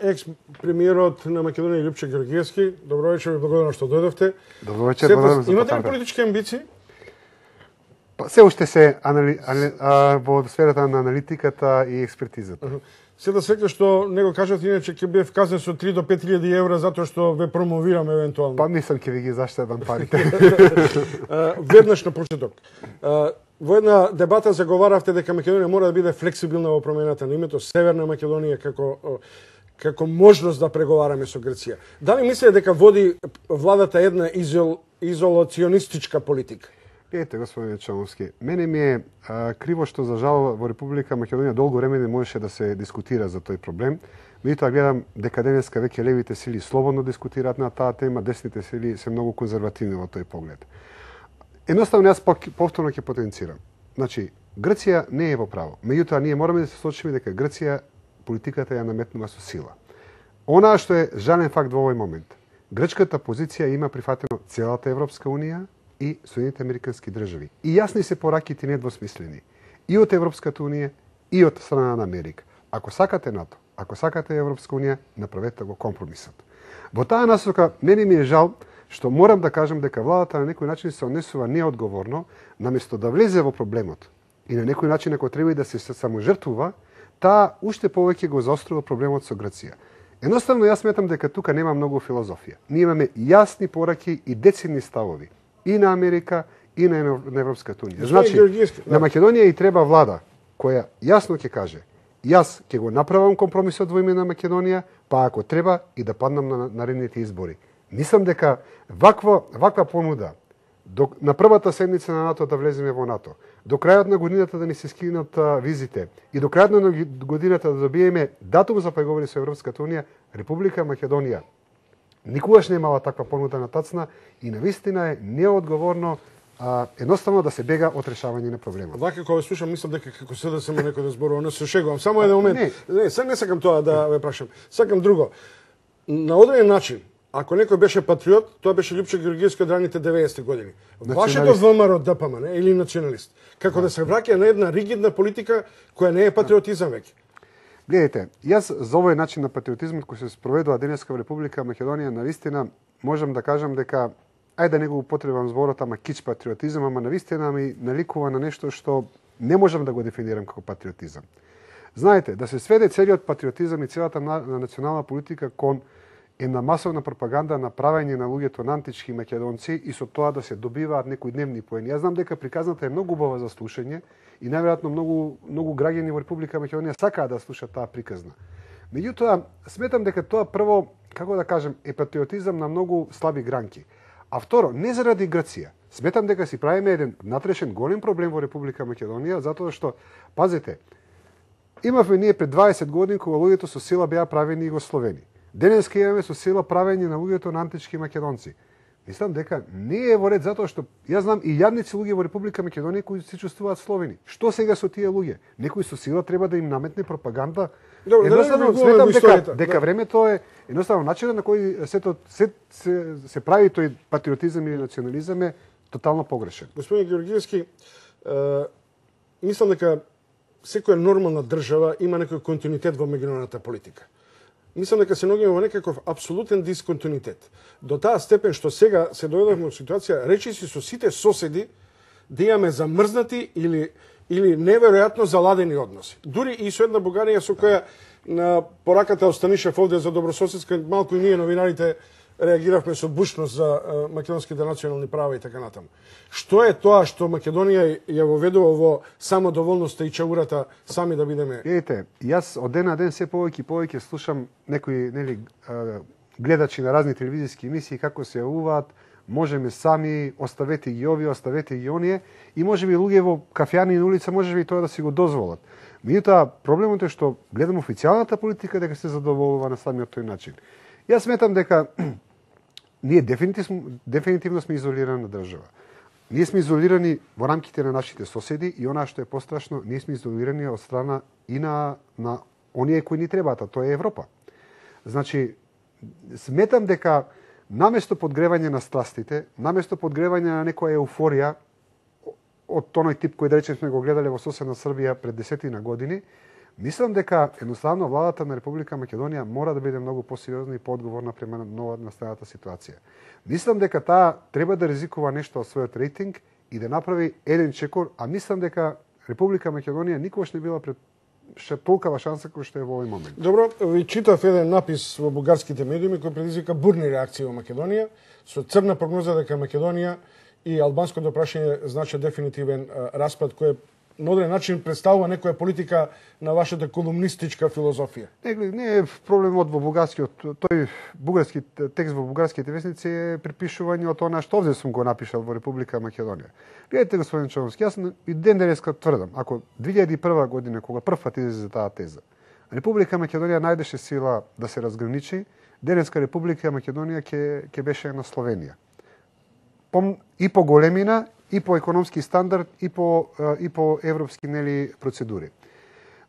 Екс-премиерот на Македонија Лјупче Георгиевски. Добро вечер, благодарам што дојдовте. Добро вечер, благодарам за Имате ли политички амбиции? Се уште се во сферата на аналитиката и експертизата. Се да се што него кажат, иначе ќе бев казнен со 3 до 5.000 евра затоа што ве промовирам евентуално. Па мислам ќе ви ги заштедам парите. Веднаш на почеток. Во една дебата заговаравте дека Македонија мора да биде флексибилна во промената на името Северна Македонија како можност да преговараме со Грција. Дали мислите дека води владата една изолационистичка политика? Видете, господине Чановски, мене ми е криво што за жал во Република Македонија долго време не можеше да се дискутира за тој проблем. Меѓутоа гледам дека денеска веќе левите сили слободно дискутираат на таа тема, десните сили се многу конзервативни во тој поглед. Едноставно јас повторно ќе потенцирам. Значи, Грција не е во право. Меѓутоа ние мораме да се соочиме дека Грција политиката ја наметнува со сила. Она што е жален факт во овој момент, грчката позиција има прифатено целата Европска унија и Соединените Американски држави. И јасни се пораките недвосмислени. И од Европската унија, и од страна на Америка. Ако сакате НАТО, ако сакате Европска унија, направете го компромисот. Во таа насока, мене ми е жал што морам да кажам дека владата на некој начин се однесува неодговорно, наместо да влезе во проблемот и на некој начин ако треба и да се саможртвува, таа уште повеќе го заострува проблемот со Грција. Едноставно јас сметам дека тука нема многу филозофија. Ние имаме јасни пораки и децидни ставови и на Америка и на Европската унија. Значи, на Македонија и треба влада која јасно ќе каже: јас ќе го направам компромисот во име на Македонија, па ако треба и да паднам на наредните избори. Мислам дека ваква понуда на првата седмица на НАТО да влеземе во НАТО, до крајот на годината да ни се скинат визите и до крајот на годината да добиеме датум за преговори со Европската унија, Република Македонија никогаш не имала таква понуда на тацна и навистина е неодговорно едноставно да се бега од решавање на проблемот. Вака кога ве слушам, мислам дека како се да се некој да зборува, не се шегувам. Само еден момент. Не, сакам тоа да ве прашам. Сакам друго. На одреден начин, ако некој беше патриот, тоа беше Лјупче Георгиевски од раните 90-ти години. Вашето ВМРО ДПМН или националист, како да се враќа на една ригидна политика која не е патриотизам веќе. Гледайте, јас за овој начин на патриотизмот кој се спроведува денеска во Република Македонија, навистина можам да кажам дека ајде да не го употребам зборот ама кич патриотизам, ама навистина ми наликува на нешто што не можам да го дефинирам како патриотизам. Знаете, да се сведе целиот патриотизам и целата национална политика кон една масовна пропаганда на правење на луѓето на антички македонци и со тоа да се добиваат некои дневни поени. Јас знам дека приказната е многу убава за слушање и најверојатно многу граѓани во Република Македонија сакаат да слушаат таа приказна. Меѓутоа, сметам дека тоа прво, како да кажем, е патриотизам на многу слаби гранки. А второ, не заради Грција. Сметам дека си правиме еден натрешен голем проблем во Република Македонија, затоа што, пазете, имавме ние пред 20 години кога луѓето со сила беа правени југословени. Денеска имаме со сила правење на луѓето на антички македонци. Мислам дека не е во ред затоа што јас знам и јадници луѓе во Република Македонија кои се чувствуваат словени. Што сега со тие луѓе? Некој со сила треба да им наметне пропаганда. Едноставно сметам дека времето е едноставно начинот на кој се прави тој патриотизам или национализам е тотално погрешен. Господин Георгиевски, мислам дека секоја нормална држава има некој континуитет во меѓународната политика. Мислам дека се наоѓаме во некаков апсолутен дисконтинуитет. До таа степен што сега се дојдовме во ситуација речиси со сите соседи да имаме замрзнати или неверојатно заладени односи. Дури и со една Бугарија со која на пораката Останишев овде за добрососедска, малку и ние новинарите реагиравме со бушност за македонските национални права и така натаму. Што е тоа што Македонија ја воведува во самодоволноста и чаурата сами да бидеме? Видите, јас од ден на ден се повеќе слушам некои гледачи на разни телевизиски емисии како се јавуваат: можеме сами, оставете ги овие, оставете ги оние, и можеби луѓе во кафеани на улица можеби тоа да си го дозволат. Меѓутоа проблемот е што гледам официјалната политика дека се задоволува на самиот тој начин. Јас сметам дека ние дефинитивно сме изолирана држава. Ние сме изолирани во рамките на нашите соседи и она што е пострашно, ние сме изолирани од страна и на оние кои ни требаат, а тоа е Европа. Значи, сметам дека наместо подгревање на страстите, наместо подгревање на некоја еуфорија од тоној тип кој да речем сме го гледале во соседна Србија пред 10 години, Мислам дека едноставно владата на Република Македонија мора да биде многу посериозна и поодговорна према нова настаната ситуација. Мислам дека таа треба да ризикува нешто од својот рейтинг и да направи еден чекор, а мислам дека Република Македонија никогаш не била пред толкова шанса кој што е во овој момент. Добро, ви читав еден напис во бугарските медиуми кој предизвика бурни реакции во Македонија со црна прогноза дека Македонија и албанското прашање значи дефинитивен распад кој на одреден начин представува некоја политика на вашата колумнистичка филозофија. Не е проблемот во бугарскиот, тој бугарски текст во бугарските весници е припишување од она што овде сум го напишал во Република Македонија. Гледате, господин Човски, јас и ден денеска тврдам, ако 2001 година кога првпат излезе таа теза, Република Македонија најдеше сила да се разграничи, денеска Република Македонија ќе беше на Словенија. И по големина, и по економски стандард, и по европски процедури.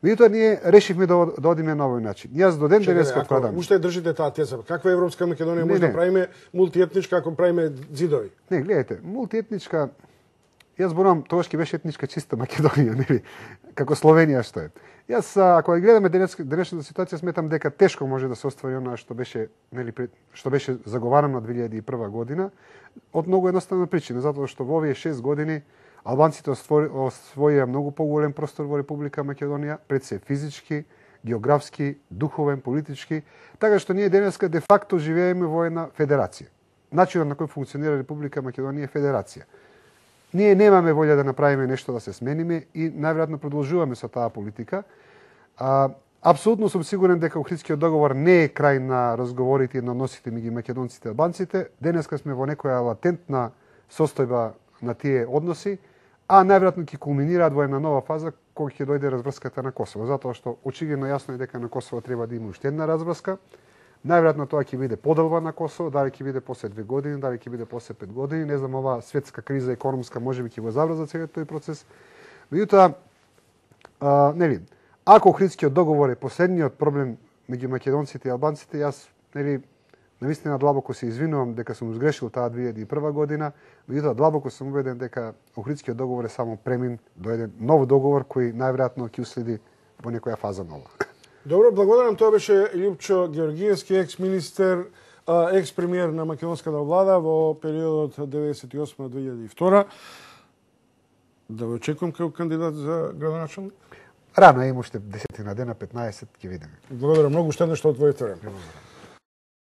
Меѓутоа ние решивме да одиме на овој начин. Јас до ден денеска тврдам. Уште држите таа теза. Каква европска Македонија може да правиме мултиетничка ако правиме зидови? Не, гледайте, мултиетничка, јас зборувам тогаш ќе беше етничка чиста Македонија, нели? Како Словенија што е. Јас ако ја гледаме денешната ситуација, сметам дека тешко може да се оствари она што беше, што беше заговарано 2001 година, од многу едноставна причина, затоа што во овие 6 години албанците освоија многу поголем простор во Република Македонија, пред се физички, географски, духовен, политички, така што ние денеска де факто живееме во една федерација. Начинот на кој функционира Република Македонија е федерација. Ние немаме волја да направиме нешто да се смениме и најверојатно продолжуваме со таа политика. Апсолутно сум сигурен дека Охридскиот договор не е крај на разговорите и на односите меѓу македонците и албанците. Денеска сме во некоја латентна состојба на тие односи, а најверојатно ќе кулминираат во една нова фаза кога ќе дојде разврската на Косово, затоа што очигледно јасно е дека на Косово треба да има уште една разврска. Најверојатно тоа ќе биде поделба на Косово, дали ќе биде после 2 години, дали ќе биде после 5 години, не знам, оваа светска криза економска можеби ќе го заврза целиот тој процес. Меѓутоа, ако Охридскиот договор е последниот проблем меѓу македонците и албанците, јас навистина длабоко се извинувам дека сум сгрешил таа 2001 година, меѓутоа длабоко сум убеден дека Охридскиот договор е само премин до еден нов договор кој најверојатно ќе уследи во некоја фаза нова. Добро, благодарам. Тоа беше Љупчо Георгиевски, екс-министер, екс-премиер на македонската влада во периодот 1998 до 2002. Да ве очекувам како кандидат за градоначалник. Рано, има уште 10 дена, 15, ќе видиме. Благодарам многу, што отвоите време.